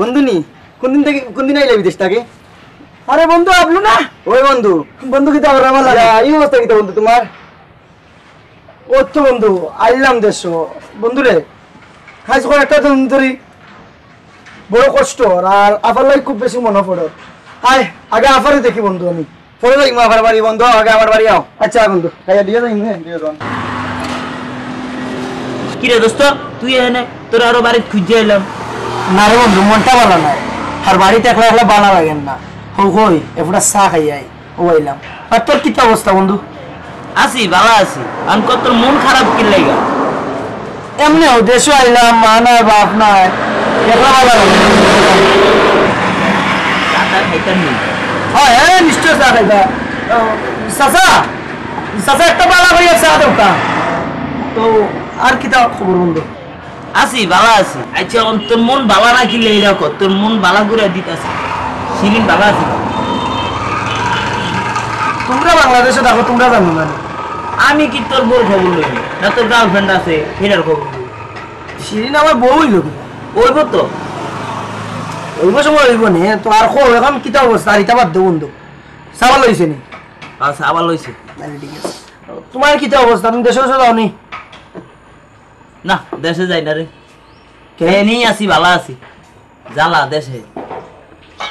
বন্ধু নি কোন দিন আইলে বিদেশ থেকে? আরে বন্ধু আপলু না? ওই বন্ধু বন্ধু কিতা আমার আমার লাগে এই অবস্থা কিতা বন্ধু তোমার? ও তো বন্ধু আইলাম দেশ বন্ধু রে খাইছ করে একটা দিন ধরি বড় কষ্ট আর আফার লাগে খুব বেশি মনে পড়ে। আয় আগে আফারে দেখি বন্ধু আমি পরে যাই আমার বাড়ি বন্ধু আগে আমার বাড়ি আও। আচ্ছা বন্ধু খাইয়া দিয়ে যাই দিয়ে যান। কি রে দোস্ত তুই এনে তোর আরো বাড়ি খুঁজে এলাম। না রে বন্ধু মনটা ভালো নাই আর বাড়িতে একলা একলা ভালো লাগেন না। হই এফটা চা খাই আই ও আইলাম। আর তোর কি অবস্থা বন্ধু? আছি ভালো আছি। আমি কত তোর মন খারাপ কি লাগা? এমনি দেশে আইলাম মা নাই বাপ নাই একলা ভালো লাগে। চাটা খাইতাম নি? হ্যাঁ হ্যাঁ নিশ্চয় চা খাইবা। চাচা চাচা একটা বালা করিয়া চা দোকা তো আর কি তা খবর বন্ধু? আছি ভালো আছি। আচ্ছা তোর মন ভালো না কি লেগা কর তোর মন ভালো করে দিতাছে। শিরিন ভালো আছে? তোমরা বাংলাদেশে থাকো তোমরা জানো না আমি কি তোর বউর খবর লই না তোর গার্লফ্রেন্ড আছে এটার খবর লই? শিরিন আমার বউ হইল ওইব তো ওইব সময় হইব নি তো আর খো এখন কিতা অবস্থা আর ইটা বাদ দে বন্ধু চাওয়া লইছে নি? আচ্ছা আবার লইছে। ঠিক আছে তোমার কিতা অবস্থা তুমি দেশে যাও নি? না দেশে যাই না রে কেনই আছি ভালো আছি জ্বালা দেশে।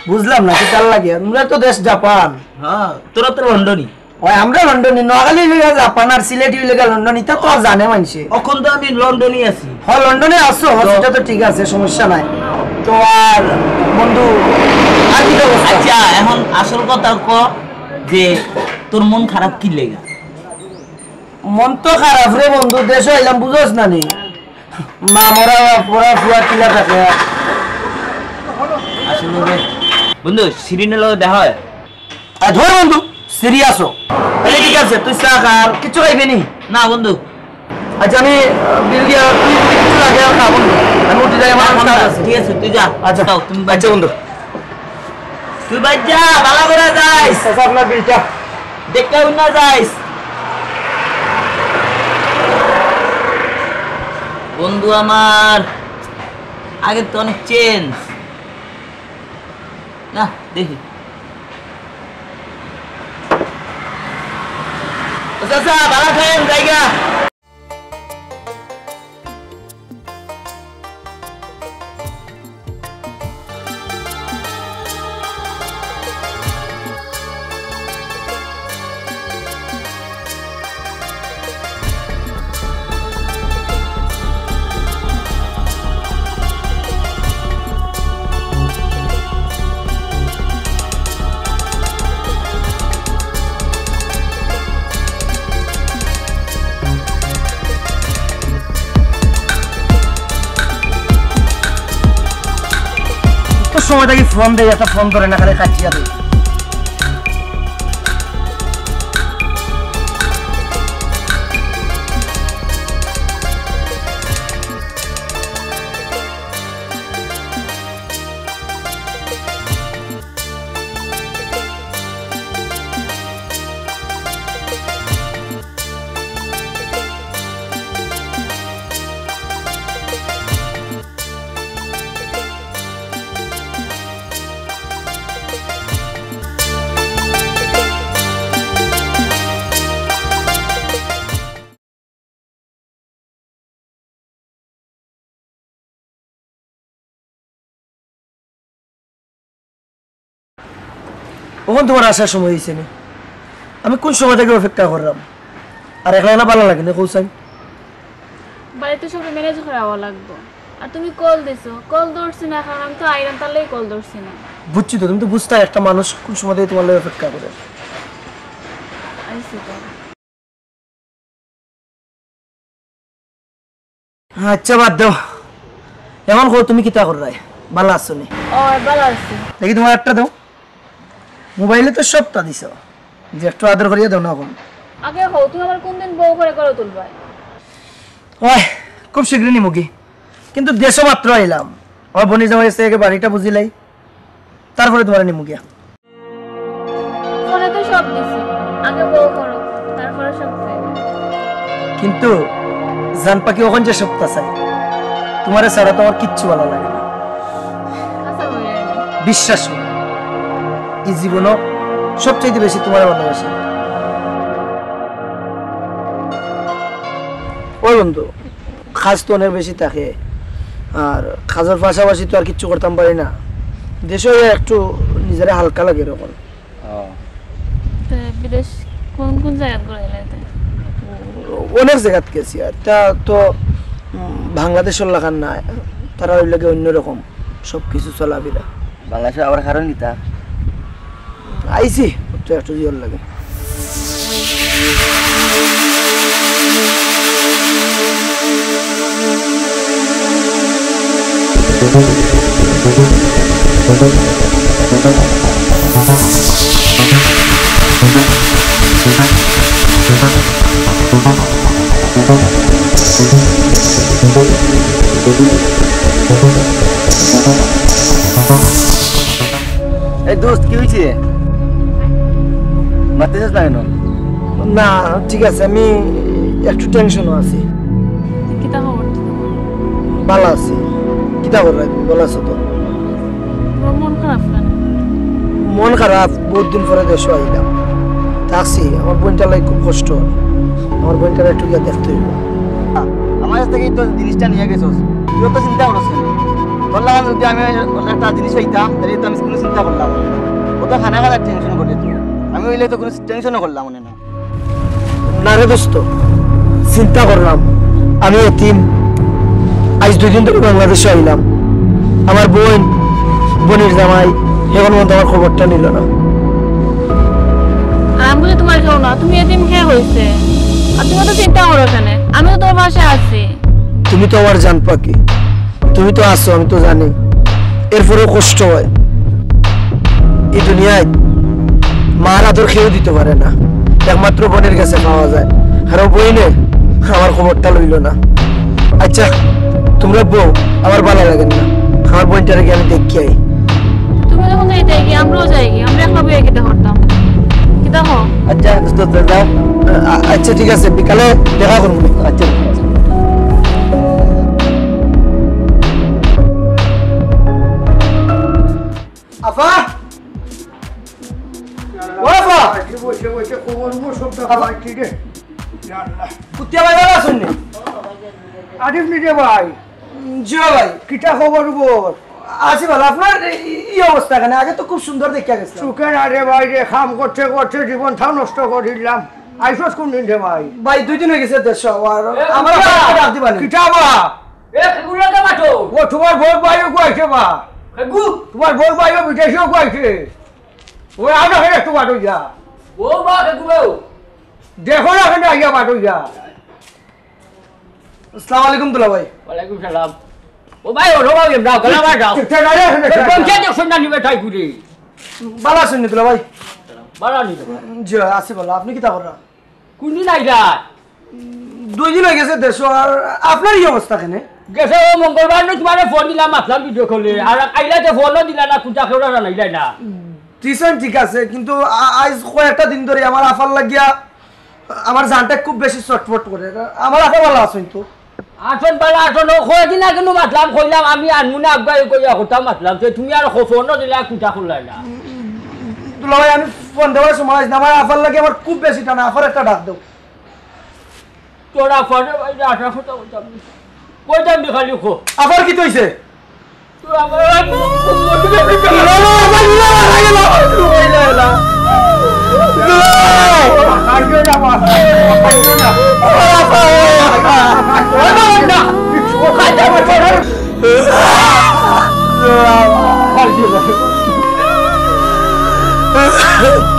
বুঝলাম না কি চাল লাগে তোমরা তো দেশ জাপান। হ্যাঁ তোরা তো লন্ডনই। ওই আমরা লন্ডনে নোয়াখালী লেগে জাপান আর সিলেটি লেগে লন্ডন এটা তো জানে মানুষে। এখন তো আমি লন্ডনই আছি। হ্যাঁ লন্ডনে আসছো সেটা তো ঠিক আছে সমস্যা নাই তো আর বন্ধু আর কি অবস্থা? আচ্ছা এখন আসল কথা ক যে তোর মন খারাপ কি লেগা? মন তো খারাপ রে বন্ধু দেশে আইলাম বুঝোস না নি মা মরা পড়া ফুয়া কিলা থাকে আসলে রে বন্ধু সিরিনের লগে দেখা হয়? আর ধর বন্ধু সিরিয়াস ঠিক আছে তুই চা খা আর কিছু খাইবে নি? না বন্ধু আচ্ছা আমি বিল দিয়া তুই কিছু লাগে আর খা বন্ধু আমি উঠে যাই আমার কাজ আছে। ঠিক আছে তুই যা। আচ্ছা যাও, তুমি আচ্ছা বন্ধু তুই বাইর যা ভালো করে যাইস আচ্ছা আপনার বিলটা দেখতে না যাইস। বন্ধু আমার আগে তো অনেক চেঞ্জ না দেখি। আচ্ছা ভালো থাকেন জায়গা। সময় থাকি ফোন দেয় একটা ফোন করে না খালি কাটিয়া দেয়। কখন তোমার আসার সময় হয়েছে না? আমি কোন সময় থেকে অপেক্ষা করলাম আর একলা একলা ভালো লাগে না কৌশান? বাড়িতে সবাই ম্যানেজ করা লাগবে আর তুমি কল দিছো কল ধরছি না কারণ আমি তো আইরাম তাহলেই কল ধরছি না। বুঝছি তো তুমি তো বুঝতে একটা মানুষ কোন সময় থেকে তোমার লাগে অপেক্ষা করে। আইছি তো আচ্ছা বাদ দাও এখন কো তুমি কিতা কর রায় ভালো আছো নি? ও ভালো আছি। দেখি তোমার একটা দাও মোবাইলে তো সবটা দিছ যে একটু আদর করিয়া দাও না এখন। আগে হও তুমি আবার কোন দিন বউ করে করে তুলবা? ওই খুব শীঘ্রই নিমুখী কিন্তু দেশ মাত্র আইলাম আমার বনি যাওয়া এসে আগে বাড়িটা বুঝিলাই তারপরে তোমার নিমুখিয়া। ফোনে তো সব দিছি আগে বউ করো তারপরে সব পাইবে। কিন্তু জান পাখি ওখান যে সপ্তাহ চাই তোমার ছাড়া তো আমার কিচ্ছু ভালো লাগে না। আচ্ছা বিশ্বাস করো এই জীবনও সবচেয়ে বেশি তোমার ভালোবাসি। ওই বন্ধু কাজ তো অনেক বেশি থাকে, আর কাজের পাশাপাশি তো আর কিচ্ছু করতাম পারি না। দেশে একটু নিজেরা হালকা লাগে এরকম। তো বিদেশ কোন কোন জায়গা ঘুরে এলাইতে? অনেক জায়গাত গেছি, আর তা তো বাংলাদেশের লাগান না, তারা ওই লাগে অন্যরকম সব কিছু চলাফেরা। বাংলাদেশে আবার কারণ নিতা আইছি তো একটু জিওর লাগে। এই দোস্ত কি হয়েছে? মারতেছিস না কেন? না ঠিক আছে, আমি একটু টেনশনও আছি। কিতা খবর? ভালো আছি। কিতা করে রাখবি, ভালো আছো তো? তোমার মন খারাপ কেন? মন খারাপ, বহুত দিন পরে দেশে আইলাম, থাকছি। আমার বোনটার লাগে খুব কষ্ট, আমার বোনটার একটু গিয়ে দেখতে হইব। আমার কাছ থেকেই তো জিনিসটা নিয়ে গেছোস, তুইও তো চিন্তা করছিস। তোর লাগান যদি আমি একটা জিনিস পাইতাম তাহলে তো আমি কোনো চিন্তা করলাম না। ও তো খানা খানার টেনশন করলি তুই, আমি হইলে তো কোনো টেনশনও করলাম মনে না। না রে দোস্ত, চিন্তা করলাম আমি এতিম, আজ 2 দিন ধরে বাংলাদেশে আইলাম। আমার বোনের জামাই এখন মধ্যে আমার খবরটা নিল না। আমি বলি তোমার কেউ না, তুমি এদিন খেয়ে হয়েছে, আর তুমি তো চিন্তা করো কেন? আমি তো তোমার পাশে আছি। তুমি তো আমার জান পাখি, তুমি তো আছো, আমি তো জানি। এরপরেও কষ্ট হয়। এই দুনিয়ায় মার আদর খেয়েও দিতে পারে না, একমাত্র বোনের কাছে পাওয়া যায়। আর ও বইনে আমার খবরটা লইল না। আচ্ছা তোমরা বউ, আমার ভালো লাগে না, আমার বোনটারে গিয়ে আমি দেখি আই। তুমি যখন যাইতে কি আমরাও যাই কি, আমরা একটা বিয়ে কিতা করতাম কিতা হ। আচ্ছা দোস্ত যাও। আচ্ছা ঠিক আছে, বিকালে দেখা করবো। আচ্ছা আফা, ও আফা, কুত্তিয়া ভাই ভালো আছেন? আরিফ নিতে ভাই, জিও ভাই কিটা খবর বল? আছি ভালো। আপনার এই অবস্থা কেন? আগে তো খুব সুন্দর দেখা গেছে। সুখে না রে ভাই রে, খাম করতে করতে জীবনটাও নষ্ট করে দিলাম। আইসস কোন দিন রে ভাই? ভাই 2 দিন হয়ে গেছে দেশ, আর আমার ডাক দিবানি। কিটা বা ও তোমার বোর ভাইও কয়েছে বা, তোমার বোর ভাইও বিদেশেও কয়েছে। ওই আনা ফের একটু বাটো যা, দেখো না কেন আইয়া বাটো যা। আসসালামু আলাইকুম দুলা ভাই। ওয়ালাইকুম সালাম। ও ভাই ওঠো ভাই, যাও গলা ভাই যাও। পঞ্চায়েত দেখছেন না নিবে তাই ঘুরে। ভালো আছেন দুলা ভাই? বাড়া নিবে। জি আছি ভালো। আপনি কি তা করেন? কোনদিন আইলা? 2 দিন হয়ে গেছে দেশ, আর আপনার এই অবস্থা কেন? গেছে ও মঙ্গলবার নো তোমারে ফোন দিলাম, মাতলাম ভিডিও কলে। আর আইলা যে ফোনও দিলা না, কুটা খেওড়া জানাইলাই না। টিউশন ঠিক আছে, কিন্তু আজ কয়েকটা দিন ধরে আমার আফার লাগিয়া আমার জানটা খুব বেশি চটপট করে। আমার আফা ভালো আছেন তো? আসন পালা আসন কয়েকদিন আগে নো মাতলাম, কইলাম আমি আনমু না আগাই কইয়া কথা মাতলাম। তুমি আর ফোনও দিলা, কুটা খুললাই না। দুলা ভাই আমি ফোন দেওয়ার সময় না, আমার আফার লাগে আমার খুব বেশি টানা। আফার একটা ডাক দাও। তোরা ফোনে ভাই আসা কথা কইতাম। কইতাম দি খালি খো। আফার কি হইছে? তুই আমার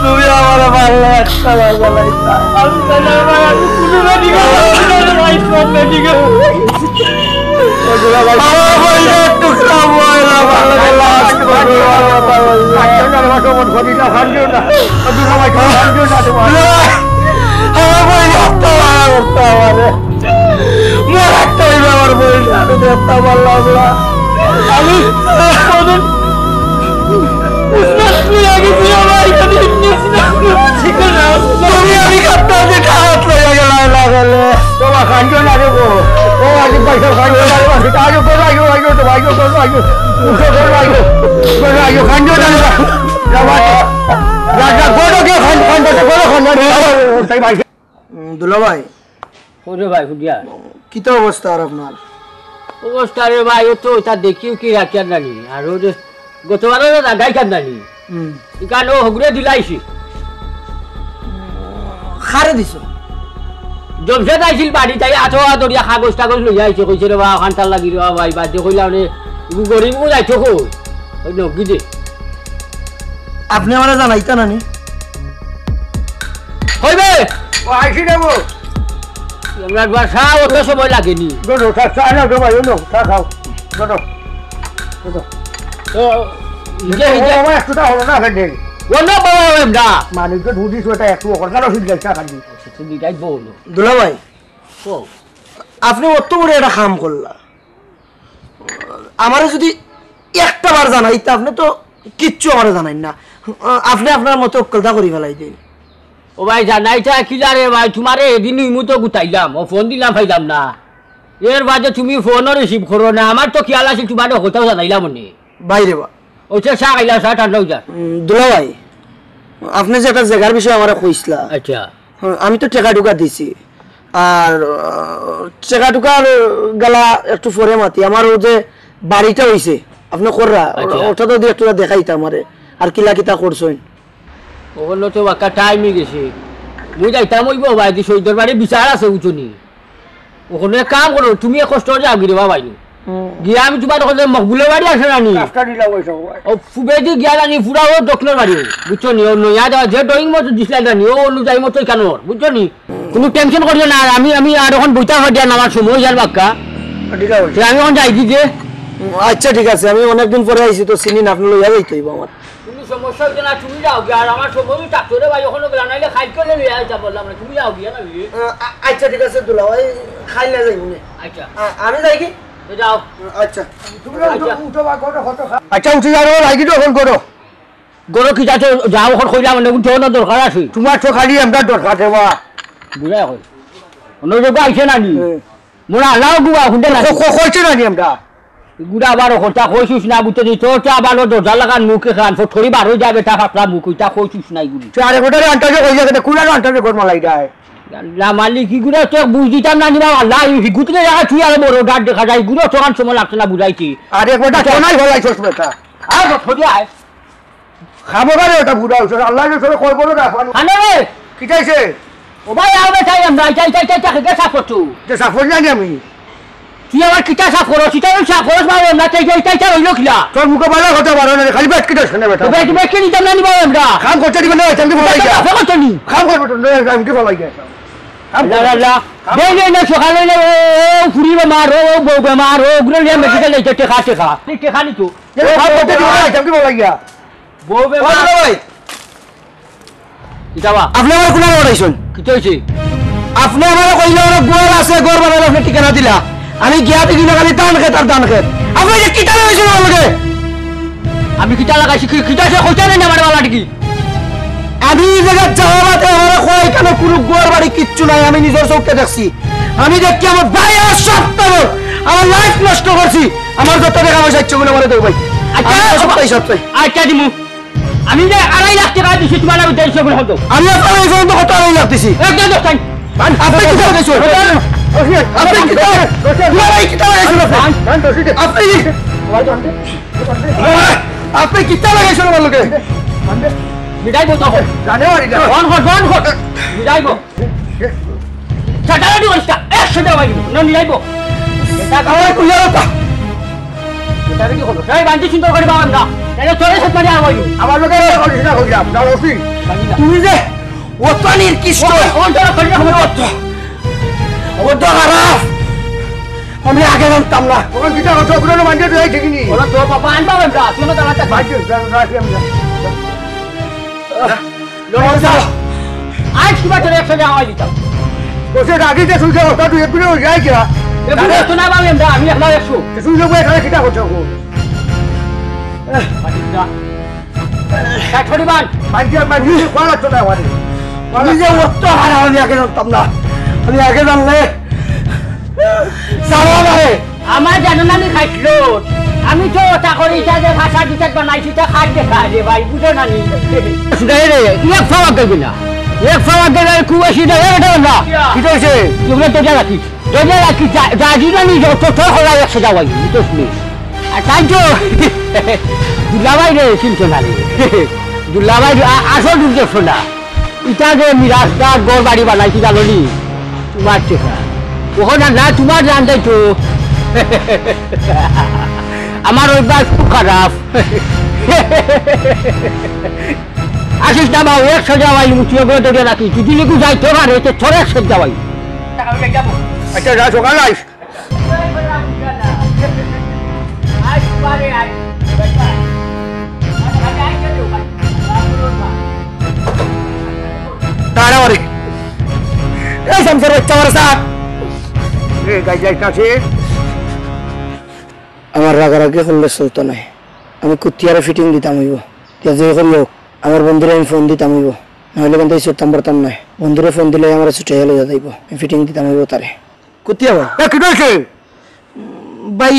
তুমি আমার ভালো একটা লাগাইতা। আমি জানা ভাই, আমি কোনো দিকে রাইট করতে দিকে একটু খাবো তোমার খাঞ্জন আরে গো, ও আজ পয়সা খাঞ্জন আরে তো ভাইও করো আইও উঠো করো আইও খান্ডো দাও যাবা রাজা বড় কে খান্ডো বড় খান্ডো তাই ভাই দুলা ভাই ওরে ভাই হুডিয়া কিতা অবস্থা আর আপনার অবস্থা রে ভাই ও তো তা দেখিও কি রাখিয়ার নানি আর ও যে গতবারে গাই কান নানি ইকানো হগরে দিলাইছি খারে দিছ জমশেদ আইছিল বাড়ি তাই আঠো দরিয়া কাগজ টাগজ লই আইছে কইছে রে বা খান্তাল লাগি রে ভাই বাদ কইলা মানে ইগু গরিব কো যাইছো কো ওই নকি দে আপনি আমারে জানাইতা নানি হইবে ও আইছি দেব আমরা বাসা অত সময় লাগেনি গড়ো চা না গো ভাই নো চা খাও গড়ো তো ইগে ইগে আমার একটুটা হলো না খান্ডে ওনো বাবা এমডা মানে তো দুধি সোটা একটু ওকর কারো সিদ্ধ চা খান্ডি তুই দিটাই বলো দুলা ভাই ও আপনি অত বড় একটা কাম করলা আমারে যদি একটা বার জানাইতে আপনি তো কিচ্ছু আমারে জানাই না আপনি আপনার মতো অক্কলতা করি ফেলাই দিন ও ভাই জানাইটা কি জানে ভাই তোমারে এদিন ইমুতো গুতাইলাম ও ফোন দিলাম পাইলাম না এর বাদে তুমি ফোনও রিসিভ করো না আমার তো খেয়াল আছে তোমার কোথাও জানাইলাম মনে বাইরে বা ওইটা চা খাইলাম চা ঠান্ডা হয়ে যা দুলা ভাই আপনি যে একটা জায়গার বিষয়ে আমার কইসলা আচ্ছা আমি তো টেকা টুকা দিছি আর টেকা টুকার গেলা একটু পরে মাতি আমার ও যে বাড়িটা হইছে আপনি কররা ওটা তো একটু দেখাইতা আমারে আর কিলা কিতা করছেন ওগুলো তো বাক্কা টাইমই গেছে মুই যাইতাম ওইব ভাই দি সৈদর বাড়ি বিচার আছে উঠুনি ওখানে কাম করো তুমি কষ্ট যাও গিরে বাবাই গিয়া আমি তোমার ওখানে মকবুলের বাড়ি আছে রানি রাস্তা দিলা ওইসব ও ফুবেদি গিয়া রানি পুরা ও দক্ষিণের বাড়ি বুঝছো নি ও নয়া যাওয়া যে ড্রয়িং মতো দিছিলেন রানি ও অনুযায়ী মতো কেন বুঝছো নি কোনো টেনশন করিও না আমি আর এখন বইটা হয়ে দিয়া নামার সময় যার বাক্কা দিলা ওই আমি এখন যাই দি যে আচ্ছা ঠিক আছে আমি অনেকদিন পরে আইছি তো চিনি না আপনি লইয়া যাইতে হইব আমার তুমি সমস্যা হচ্ছে না তুমি যাও গিয়া আর আমার সময় থাকতো রে ভাই ওখানে গেলা নাইলে খাই করে লইয়া আইতা বললাম না তুমি যাও গিয়া না আচ্ছা ঠিক আছে দুলা ভাই খাই না যাইব আচ্ছা আমি যাই কি যাও আচ্ছা তুমি উঠো বা করো কত আচ্ছা উঠে যাও লাগি তো ফোন করো গরো কি যাচ্ছে যাও এখন কইলাম মানে উঠো না দরকার আছে তোমার তো খালি আমরা দরকার দেবা বুঝাই কই অন্য জায়গা আইছে না নি মোরা আলাও গুয়া হুন্ডে না কইছে না আমরা গুড়া আবার কথা কইছিস না বুঝতে দি তোর চা আবার দরজা লাগান মুখে খান ফটরি বার হয়ে যাবে তা ফাটলা মুখ ওইটা কইছিস না এগুলি চারে গোটারে আন্টাজে কই যাবে কুলার আন্টাজে কোন মালাই যায় না মালিক কি গুড়া তো বুঝ দিতাম না নিবা আল্লাহ গুতলে জায়গা তুই আর বড় গাড় দেখা যায় গুড়া তোকান সময় লাগছে না বুঝাইছি আরে গোটা কোনাই হলাইছস বেটা আর ফটরি আয় খাবো বারে ওটা বুড়া হইছ আল্লাহ যে সরে কই বড় রাখা আনে রে কি চাইছে ও ভাই আবে চাই আমরা চাই কে সাফ করছো যে সাফল জানি আমি তুই আমার কিটা সাফ করো সেটা সাফ করছ বাবা না চাই হইলো কিলা তোর মুখে বালা কথা বারো না খালি বেট কিটা শুনে বেটা বে তুমি কে নিতাম না নিবা আমরা কাম করতে দিবেন না তুমি বলাই যা সাফ করছো নি কাম করবে তো আমি কি বলাই যা সকালে ফুরিবে মারো বউবে মারো ওগুলো নিয়ে মেডিকেল যাইতে টেকা টেকা নি তো কাম করতে দিবেন না তুমি বলাই যা বউবে ভাই কিতাবা আপনি আমার কোন লড়াইছেন কি হইছে আপনি আমার কইলে আমার গোর আছে গোর বানালে আপনি ঠিকানা দিলা আমি গিয়া দেখি না খালি দান খেত আর দান খেত আপনি যে কিটা লইছেন আমার লগে আমি কিতা লাগাইছি কিতা সে কইতা না আমার বালা কি আমি এই জায়গা যাওয়াতে আমার কই কেন কোনো গোর বাড়ি কিচ্ছু নাই আমি নিজের চোখে দেখছি আমি দেখি আমার ভাই আর সপ্তাহ আমার লাইফ নষ্ট করছি আমার যত টাকা পয়সা ইচ্ছে করে মারে দেব ভাই সপ্তাহে আচ্ছা দিমু আমি যে 2.5 লাখ টাকা দিছি তোমার আমি 150 করে হতো আমি আপনার এই পর্যন্ত কত আড়াই লাগতেছি একদম দোস্তান আপনি কি করতেছেন আপনি কি আপনি কি লাগাইছেন আমার লোকে বিদাইবো তো জানুয়ারি ফোন কর বিদাইবো সাটারি বলছা 100 টাকা দিব না নিলাইবো এটা আমার কুইয়ারতা এটা কি হলো এই বান্টি সুন্দর করে বাবা না তাহলে তোরে সাথে মারি আর হইলো আমার লোকে অরিজিনাল হইলাম না ওসি তুমি যে অত নির্কিষ্ট ওটা করে হবে অত খারাপ আমি আগে জানতাম না ওর কিটা কথা ওগুলো মানতে দেয় ঠিক নি ওরা তো বাবা আনবা আমরা তুই না দাঁড়াতে ভাই রাখি আমি আজ কি বাত 100 টাকা হই দিতাম বসে রাখি যে সুইছে ওটা তুই একটু যাই কি এগুলো তো না বাবা আমরা আমি এখন 100 সুইছে বই এখানে কিটা করছো আচ্ছা কাঠড়ি বান মাইকে কোলা চলে আমারে আমি যে অত খারাপ আমি আগে জানতাম না আমি আগে জানলে সারা ভাই আমার জানো না আমি খাইছিল আমি তো ওটা করি যে ভাষা দুটা বানাইছি তা খাট দেখা রে ভাই বুঝো না নি শুনাই রে এক ফাওয়া গেবি না এক ফাওয়া গেলে কুয়াশি না এটা না কি হইছে তুমি তো রাখি জাজি না নি যত তো হলা একশো যাওয়াই বুঝছ নি আর তাই তো দুলাভাই রে চিন্তা না রে দুলাভাই আসল দুর্যোগ না এটা যে মিরাজটা গড় বাড়ি বানাইছি জানো নি তোমার টেকা ওখানে না তোমার জানতাই তো আমার অভ্যাস খুব খারাপ আসিস না বাবু 100 যাওয়াই মুঠিয়ে করে ধরে রাখি যদি লিখু যাইতে পারে তো তোর 100 যাওয়াই আচ্ছা যা সকাল আইস তাড়াতাড়ি এই সংসার বাচ্চা আমার সাথ গাই যাইতাছে আমার রাগারাগি করলে চলতো নাই আমি কুতিয়ারে ফিটিং দিতাম হইব যে করিও আমার বন্ধুরে আমি ফোন দিতাম হইব নাহলে কিন্তু এই চলতাম পারতাম নাই বন্ধুরে ফোন দিলে আমার ছুটে গেলে যাইব আমি ফিটিং দিতাম হইব তারে কুতিয়া ভাই কি হয়েছে ভাই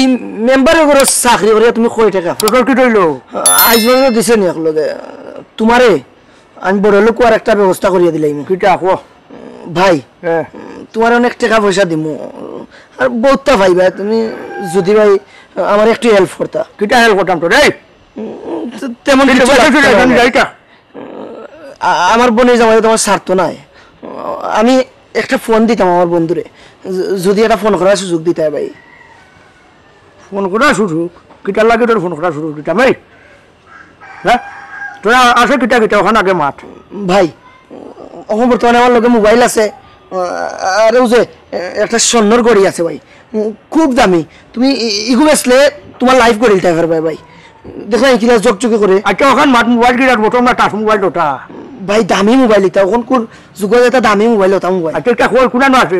মেম্বারের ঘরে চাকরি করে তুমি কই টাকা তোর কি রইলো আজ পর্যন্ত দিছে নি একলগে তোমারে আমি বড় লোক আর একটা ব্যবস্থা করিয়ে দিলাম কিটা কো ভাই হ্যাঁ তোমার অনেক টাকা পয়সা দিমু আর বহুতটা ভাইবা তুমি যদি ভাই আমার একটু হেল্প করতা কিটা হেল্প করতাম তো রে তেমন কিছু লাগতো না। যাইতা আমার বোনের জামাই তোমার স্বার্থ নাই আমি একটা ফোন দিতাম আমার বন্ধুরে যদি একটা ফোন করার সুযোগ দিতে হয় ভাই ফোন করা শুরু কিটা লাগে তোর ফোন করা শুরু দিতাম এই হ্যাঁ তোরা আসে কিটা কিটা ওখানে আগে মাঠ ভাই এখন বর্তমানে আমার লগে মোবাইল আছে আর ওই যে একটা স্বর্ণর গড়ি আছে ভাই খুব দামি তুমি ইগু বেচলে তোমার লাইফ গড়ি দিতে পারবে ভাই দেখো কিনা চকচকে করে আচ্ছা ওখানে মাঠ মোবাইল কিনা বোতম না টাচ মোবাইল ওটা ভাই দামি মোবাইল এটা এখন কোন যুগের একটা দামি মোবাইল ওটা মোবাইল আচ্ছা এটা কই কোনা আছে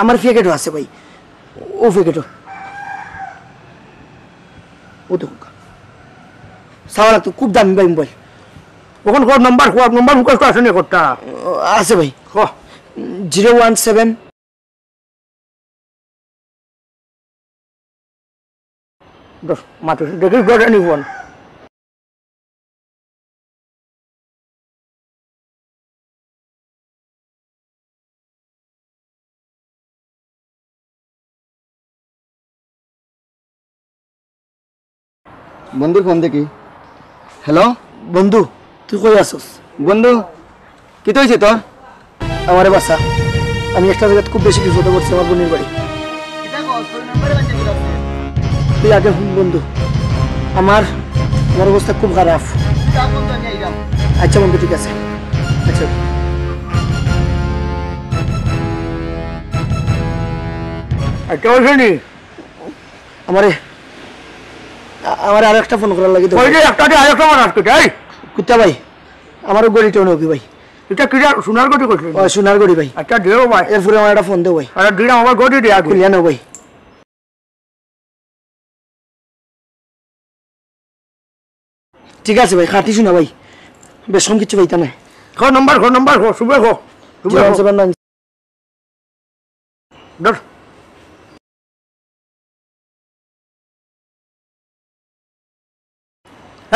আমার ফেকেটও আছে ভাই ও ফেকেটও ও দেখো সাওয়া লাগতো খুব দামি ভাই মোবাইল ওখানে কোন নাম্বার মুখস্থ আছে না কোটা আছে ভাই হ 017 দশ মাত্র দেখিস গড়ে নি ফোন বন্ধুর ফোন দেখি হ্যালো বন্ধু তুই কই আসছ বন্ধু কি তো হয়েছে তোর আমারে বাসা আমি একটা জায়গায় খুব বেশি বিপদে পড়ছি আমার বোনের বাড়ি তুই আগে শুন বন্ধু আমার আমার অবস্থা খুব খারাপ আচ্ছা বন্ধু ঠিক আছে আচ্ছা আচ্ছা ওইখানে নি আমারে আমার আর একটা ফোন করার লাগে ওই যে একটা দিয়ে আরেকটা মানুষ কেটে এই কুত্তা ভাই আমারও গড়িটা নকি ভাই এটা কিটা সোনার গটি করছিস ও সোনার গড়ি ভাই আচ্ছা দিও ভাই এরপরে আমার একটা ফোন দেও ভাই আরে দিন আমার গটি দিয়া খুলিয়া নাও ভাই ঠিক আছে ভাই খাটি শুনা ভাই বেশ কম কিছু পাইতা নাই খো নাম্বার শুভে খো দশ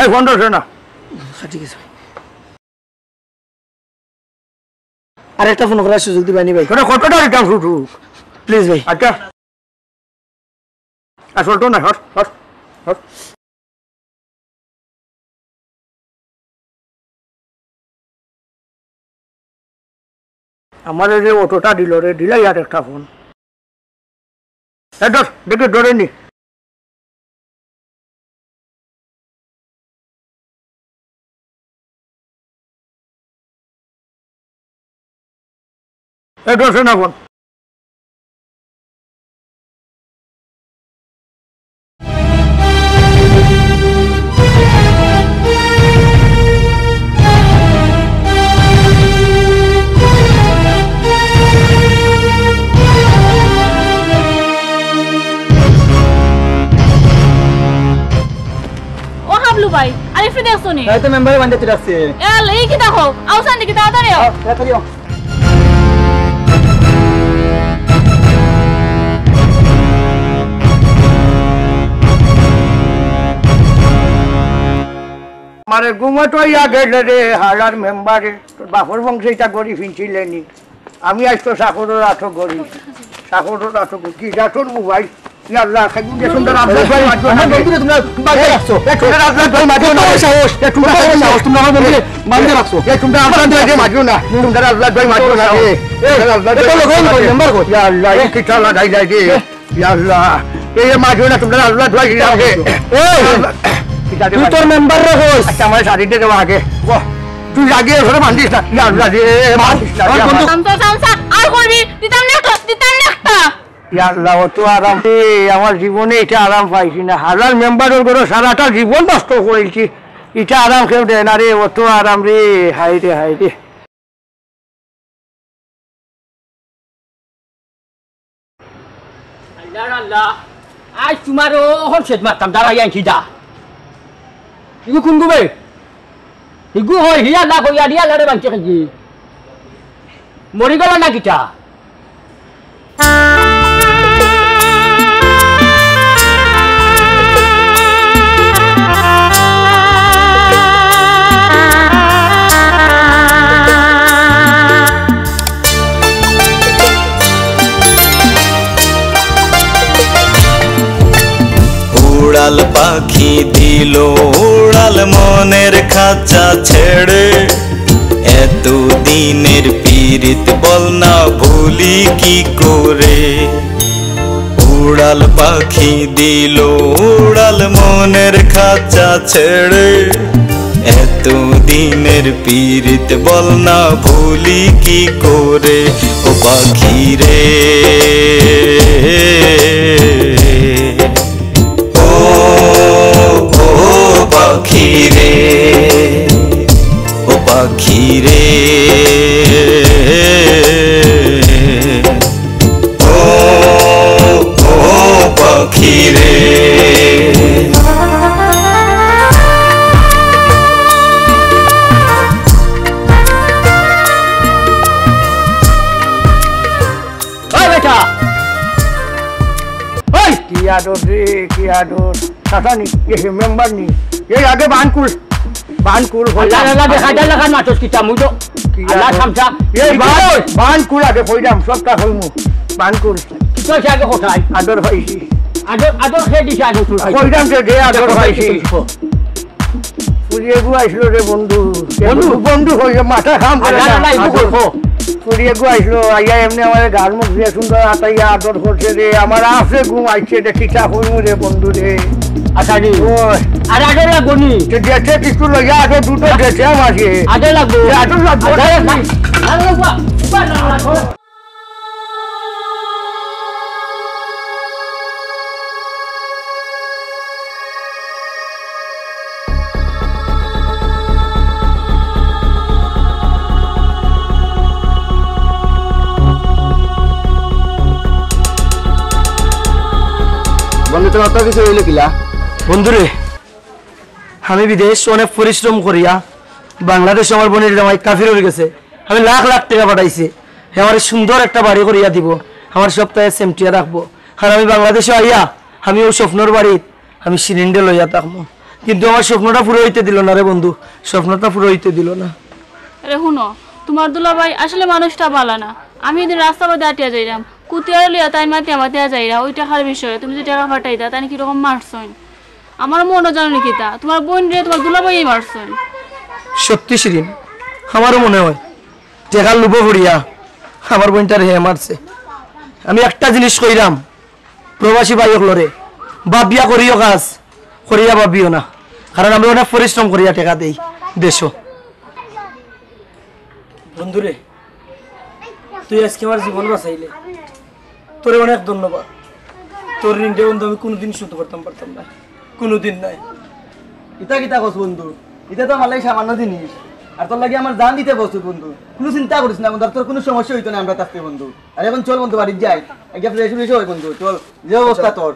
এই ফোন ধরছে না ঠিক আছে ভাই আর একটা ফোন করার সুযোগ দিবানি ভাই তোরা কতটা রিটার্ন শুরু প্লিজ ভাই আচ্ছা আসল তো না হট হট হট আমার যে অটোটা দিল রে দিলাই আর একটা ফোন দশ দেখে ধরে নি ধরছে না ফোন ভাই আরে ফ্রি দেখছো নি তাই তো মেম্বারে বান্ধতে রাখছে এল এই কি দেখো আউসান দিকে তাড়াতাড়ি আও তাড়াতাড়ি আও আমারে ঘুমাতো ইয়া গেলে রে হালার মেম্বারে তোর বাপর বংশে এটা গড়ি ফিনছিলেনি আমি আজ তো চাকরের আঠো গড়ি চাকরের আঠো কি যাতর মোবাইল আল্লাহ খাইবুন যে সুন্দর আব্দুল ভাই মারছো না বন্ধুরে তোমরা বাঁধে রাখছো এই সুন্দর আব্দুল ভাই মারছো না সাহস এই তোমরা সাহস তোমরা আমার বন্ধুরে বাঁধে রাখছো এই তোমরা আব্দুল ভাই মারছো না সুন্দর আব্দুল ভাই মারছো না এই আব্দুল ভাই নাম্বার কো ইয়া আল্লাহ কি চালা দাই দাই দে ইয়া আল্লাহ এই মারছো না তোমরা আব্দুল ভাই রাখে এই তুই তোর মেম্বার রে হইস আচ্ছা আমার শাড়ি দে দেওয়া আগে বাহ তুই আগে ধরে বান্ধিস না ইয়া আল্লাহ রে বান্ধিস না আর করবি দিতাম না ইয়া আল্লাহ তো আরাম আমার জীবনে এটা আরাম পাইছি না হাজার মেম্বারের করে সারাটা জীবন নষ্ট করেছি এটা আরাম কেউ দেয় না রে অত আরাম রে হাই রে আল্লাহ আজ তোমারও এখন শেষ মারতাম দাঁড়াই আনছি দা ইগু কোন গুবে ইগু হয় হিয়া না কইয়া দিয়া লারে বাঁচে খাইছি মরি গেল না কিটা উড়াল পাখি দিল উড়াল মনের খাঁচা ছেড়ে এত দিনের পীড়িত বল না ভুলি কি করে উড়াল পাখি দিল উড়াল মনের খাঁচা ছেড়ে এত দিনের পীড়িত বল না ভুলি কি করে ও পাখি রে পাখি রে ও পাখি রে ও পাখি রে বেটা ওই কি আদর রে কি আদর টাটা নি এ মেম্বার নি এই আগে বানকুল আল্লাহ দেখা যায় লাগান মাতস কিটা মুই তো আল্লাহ সামসা এই বানকুল আগে কইলাম সবটা হইমু বানকুল কিটা আগে কোথায় আদর পাইছি আদর খেয়ে দিছে আদর তুই কইলাম যে দে আদর পাইছি পুরিয়ে গুয়াইছিল রে বন্ধু বন্ধু হইছে মাথা খাম করে আল্লাহ ইবু করবো পুরিয়ে গুয়াইছিল আইয়া এমনি আমার গাল মুখ দিয়ে সুন্দর আতাইয়া আদর করছে রে আমার আছে ঘুম আইছে রে কিটা হইমু রে বন্ধু রে আচ্ছা জি আর আগে লাগবো নি দেখে কিছু লইয়া আদর দুটো দেখে আমাকে আগে লাগবো আদর লাগবো বন্ধুরে আমি বিদেশ অনেক পরিশ্রম করিয়া বাংলাদেশ আমার বোনের জামাই কাফির হয়ে গেছে আমি লাখ লাখ টাকা পাঠাইছি আমার সুন্দর একটা বাড়ি করিয়া দিব আমার সপ্তাহে সেমটিয়া রাখবো আর আমি বাংলাদেশে আইয়া আমি ওই স্বপ্নর বাড়ি আমি সিলিন্ডার লইয়া থাকবো কিন্তু আমার স্বপ্নটা পুরো হইতে দিল না রে বন্ধু স্বপ্নটা পুরো হইতে দিল না আরে শুনো তোমার দুলাভাই আসলে মানুষটা ভালো না আমি এদিন রাস্তা পথে আটিয়া যাইলাম কুতিয়া লিয়া তাই মাতিয়া যাইরা ওই টাকার বিষয়ে তুমি যে টাকা পাঠাইতা তাই কিরকম মারছইন আমার মনও জানো নাকি তা তোমার বোন রে তোমার দুলাভাই মারছইন সত্যি শিরিন আমারও মনে হয় টেকার লুবো ভরিয়া আমার বোনটার হে মারছে আমি একটা জিনিস কইরাম প্রবাসী ভাইক লরে বাবিয়া করিও কাজ করিয়া বাবিও না কারণ আমি অনেক পরিশ্রম করিয়া টেকা দেই দেশ বন্ধুরে তুই আজকে আমার জীবন বাঁচাইলে তোরে অনেক ধন্যবাদ তোর ঋণটা বন্ধু আমি কোনোদিন শুনতে পারতাম না কোনোদিন নাই ইতা কিতা কস বন্ধু এটা তো আমার লাগে সামান্য জিনিস আর তোর লাগে আমার জান দিতে বসু বন্ধু কোনো চিন্তা করিস না বন্ধু আর তোর কোনো সমস্যা হইতো না আমরা থাকতে বন্ধু আর এখন চল বন্ধু বাড়ি যাই একবার ফ্রেশ হয় বন্ধু চল যে অবস্থা তোর